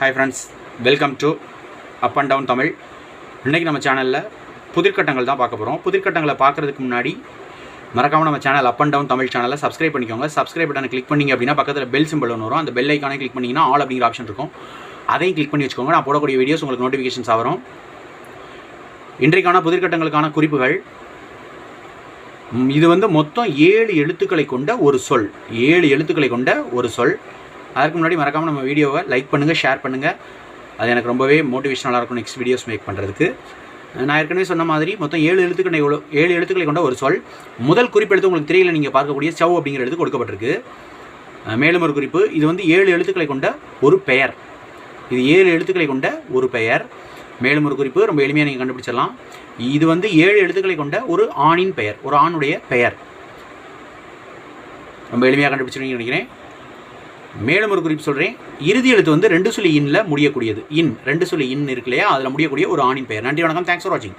Hi friends, welcome to up and down Tamil. இன்றைக்கி நம்ம சேனலில் புதிர்கட்டங்கள் தான் பார்க்க போகிறோம். புதிர்கட்டங்களை பார்க்குறதுக்கு முன்னாடி மறக்காமல் நம்ம channel up and down Tamil சேனலை சப்ஸ்கிரைப் பண்ணிக்கோங்க. சப்ஸ்கிரைப் பட்டனை கிளிக் பண்ணிங்க அப்படின்னா பக்கத்தில் பெல் சிம்பிள் ஒன்று வரும். அந்த பெல் ஐக்கானே கிளிக் பண்ணிங்கன்னா ஆல் அப்படிங்கிற ஆப்ஷன் இருக்கும். அதையும் கிளிக் பண்ணி வச்சுக்கோங்க. நான் போடக்கூடிய வீடியோஸ் உங்களுக்கு நோட்டிஃபிகேஷன்ஸ் வரும். இன்றைக்கான புதிர்கட்டங்களுக்கான குறிப்புகள். இது மொத்தம் 7 எழுத்துக்களை கொண்ட ஒரு சொல். 7 எழுத்துக்களை கொண்ட ஒரு சொல். அதற்கு முன்னாடி மறக்காமல் நம்ம வீடியோவை லைக் பண்ணுங்கள், ஷேர் பண்ணுங்கள். அது எனக்கு ரொம்பவே மோட்டிவேஷனலாக இருக்கும் நெக்ஸ்ட் வீடியோஸ் மேக் பண்ணுறதுக்கு. நான் ஏற்கனவே சொன்ன மாதிரி மொத்தம் 7 எழுத்துக்களை கொண்ட ஒரு சொல். முதல் குறிப்பெடுத்து உங்களுக்கு தெரியல, நீங்கள் பார்க்கக்கூடிய சவ் அப்படிங்கிற எழுத்து கொடுக்கப்பட்டிருக்கு. மேலும் ஒரு குறிப்பு, இது 7 எழுத்துக்களை கொண்ட ஒரு பெயர். இது 7 எழுத்துக்களை கொண்ட ஒரு பெயர். மேலும் ஒரு குறிப்பு, ரொம்ப எளிமையாக நீங்கள் கண்டுபிடிச்சிடலாம். இது 7 எழுத்துக்களை கொண்ட ஒரு ஆணின் பெயர், ஒரு ஆணுடைய பெயர். ரொம்ப எளிமையாக கண்டுபிடிச்சிருவீங்கன்னு நினைக்கிறேன். மேலும் ஒரு குறிப்பு சொல்கிறேன். இறுதி எழுத்து 2 சொல்லி இன்னில் முடியக்கூடியது. 2 சொல்லி இன் இருக்கு இல்லையா, அதில் முடியக்கூடிய ஒரு ஆணின் பெயர். நன்றி, வணக்கம். தேங்க்ஸ் ஃபார் வாட்சிங்.